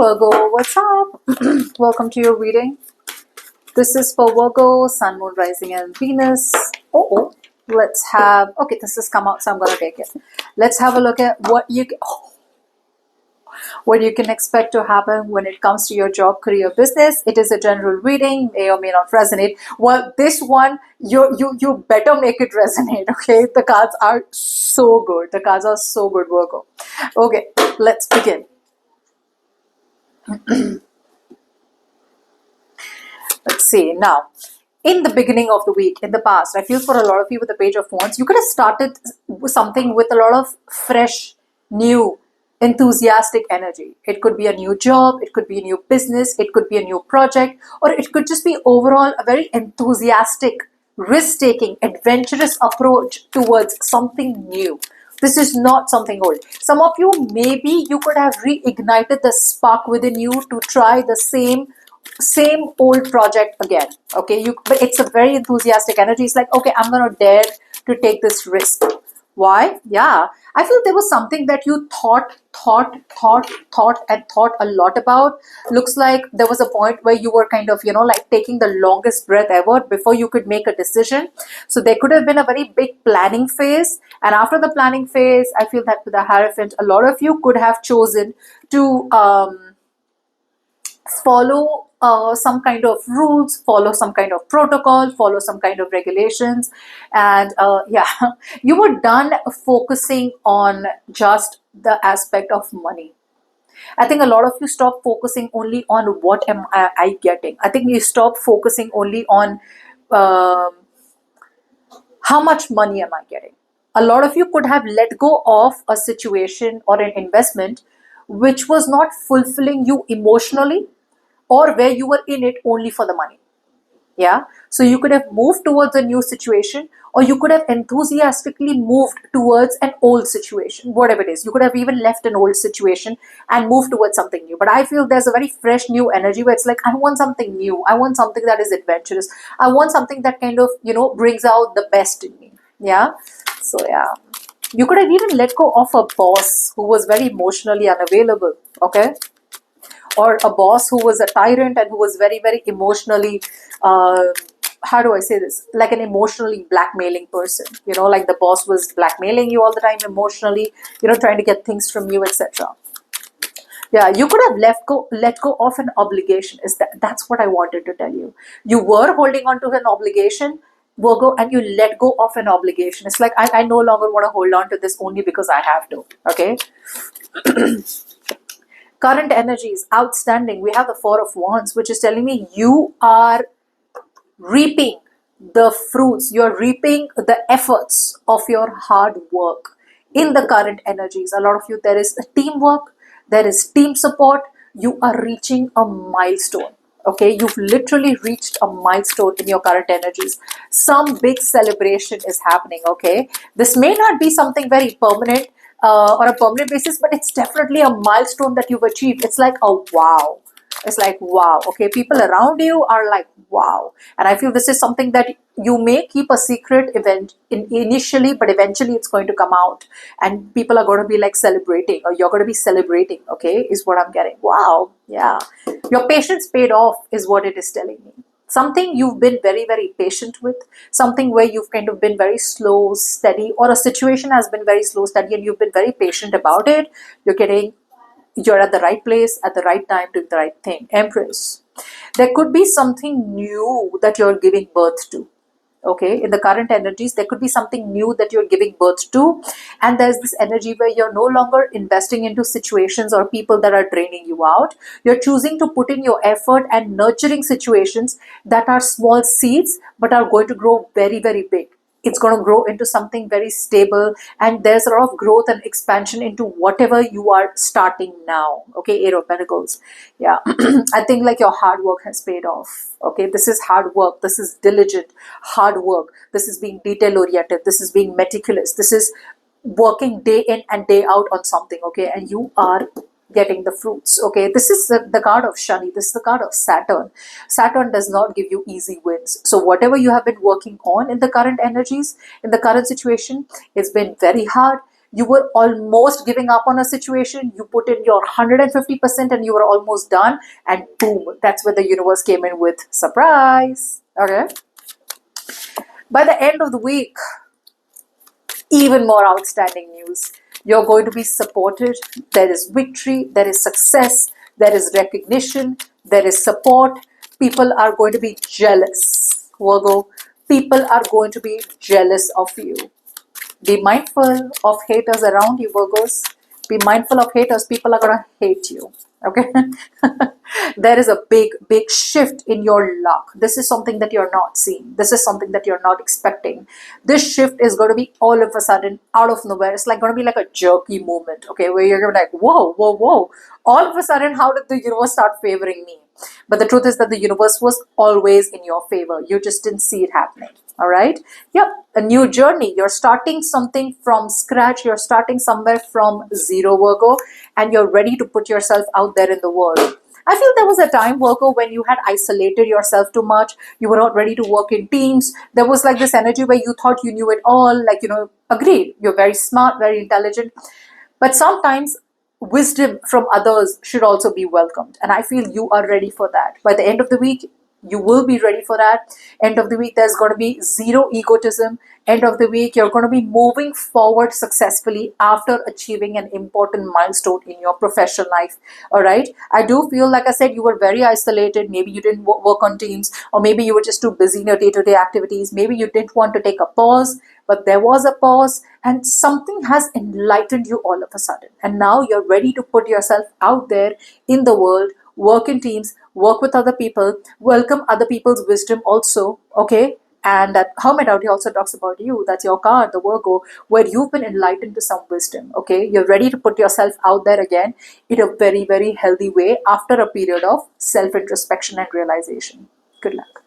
Virgo, what's up? Welcome to your reading. This is for Virgo, Sun, Moon, Rising, and Venus. Let's have, okay, this has come out, so I'm going to take it. Let's have a look at what you can expect to happen when it comes to your job, career, business. It is a general reading, may or may not resonate. Well, this one, you better make it resonate, okay? The cards are so good. The cards are so good, Virgo. Okay, let's begin. Let's see. Now, in the beginning of the week, in the past, I feel for a lot of you with the Page of Wands, you could have started something with a lot of fresh, new, enthusiastic energy. It could be a new job, it could be a new business, it could be a new project, or it could just be overall a very enthusiastic, risk-taking, adventurous approach towards something new. This is not something old. Some of you, maybe you could have reignited the spark within you to try the same old project again. Okay, but it's a very enthusiastic energy. It's like, okay, I'm gonna dare to take this risk. Why? Yeah, I feel there was something that you thought a lot about. Looks like there was a point where you were kind of, like taking the longest breath ever before you could make a decision. So there could have been a very big planning phase, and after the planning phase, I feel that with the Hierophant, a lot of you could have chosen to follow some kind of rules, follow some kind of protocol, follow some kind of regulations, and you were done focusing on just the aspect of money. I think a lot of you stopped focusing only on what am I getting. I think you stopped focusing only on how much money am I getting. A lot of you could have let go of a situation or an investment which was not fulfilling you emotionally, or where you were in it only for the money. Yeah, so you could have moved towards a new situation, or you could have enthusiastically moved towards an old situation, whatever it is. You could have even left an old situation and moved towards something new. But I feel there's a very fresh new energy where it's like, I want something new. I want something that is adventurous. I want something that kind of, brings out the best in me. Yeah, so yeah. You could have even let go of a boss who was very emotionally unavailable, okay? Or a boss who was a tyrant and who was very, very emotionally, how do I say this? Like an emotionally blackmailing person. Like the boss was blackmailing you all the time emotionally, trying to get things from you, etc. Yeah, you could have let go of an obligation. That's what I wanted to tell you. You were holding on to an obligation, Virgo, and you let go of an obligation. It's like, I no longer want to hold on to this only because I have to. Okay. Current energies, outstanding. We have the Four of Wands, which is telling me you are reaping the fruits. You're reaping the efforts of your hard work in the current energies. A lot of you, there is teamwork, there is team support. You are reaching a milestone. Okay, you've literally reached a milestone in your current energies. Some big celebration is happening. Okay, this may not be something very permanent, on a permanent basis, but it's definitely a milestone that you've achieved. It's like a wow. It's like wow. Okay, people around you are like wow, and I feel this is something that you may keep a secret initially, but eventually it's going to come out, and people are going to be like celebrating, or you're going to be celebrating. Okay, is what I'm getting. Wow, yeah, your patience paid off is what it is telling me. Something you've been very, very patient with, something where you've kind of been very slow, steady, or a situation has been very slow, steady, and you've been very patient about it. You're at the right place at the right time doing the right thing. Empress. There could be something new that you're giving birth to. Okay, in the current energies, there could be something new that you're giving birth to, and there's this energy where you're no longer investing into situations or people that are draining you out. You're choosing to put in your effort and nurturing situations that are small seeds but are going to grow very, very big. It's going to grow into something very stable, and there's a lot of growth and expansion into whatever you are starting now. Okay, Eight of Pentacles. Yeah, I think like your hard work has paid off. Okay, this is hard work. This is diligent, hard work. This is being detail oriented. This is being meticulous. This is working day in and day out on something. Okay, and you are getting the fruits. Okay, this is the card of Shani. This is the card of Saturn. Saturn does not give you easy wins. So whatever you have been working on in the current energies, in the current situation, it's been very hard. you were almost giving up on a situation, you put in your 150% and you were almost done, and boom, that's where the universe came in with surprise. Okay. By the end of the week, even more outstanding news. You're going to be supported. There is victory, there is success, there is recognition, there is support. People are going to be jealous, Virgo. People are going to be jealous of you. Be mindful of haters around you, Virgos. Be mindful of haters. People are going to hate you. Okay. There is a big shift in your luck. This is something that you're not seeing. This is something that you're not expecting. This shift is going to be all of a sudden out of nowhere. It's like going to be like a jerky moment, okay, where you're going to be like, whoa, whoa, whoa. All of a sudden, how did the universe start favoring me? But the truth is that the universe was always in your favor. You just didn't see it happening. All right. Yep. A new journey. You're starting something from scratch. You're starting somewhere from zero, Virgo, and you're ready to put yourself out there in the world. I feel there was a time, Virgo, when you had isolated yourself too much. You were not ready to work in teams. There was like this energy where you thought you knew it all. Like, agreed. You're very smart, very intelligent. But sometimes wisdom from others should also be welcomed. And I feel you are ready for that. By the end of the week, you will be ready for that. End of the week, there's going to be zero egotism. End of the week, you're going to be moving forward successfully after achieving an important milestone in your professional life. All right. I do feel, like I said, you were very isolated. Maybe you didn't work on teams, or maybe you were just too busy in your day-to-day activities. Maybe you didn't want to take a pause, but there was a pause and something has enlightened you all of a sudden. And now you're ready to put yourself out there in the world, work in teams, work with other people, welcome other people's wisdom also, okay? And that Hermit out here also talks about you. That's your card, the Virgo, where you've been enlightened to some wisdom, okay? You're ready to put yourself out there again in a very, very healthy way after a period of self-introspection and realization. Good luck.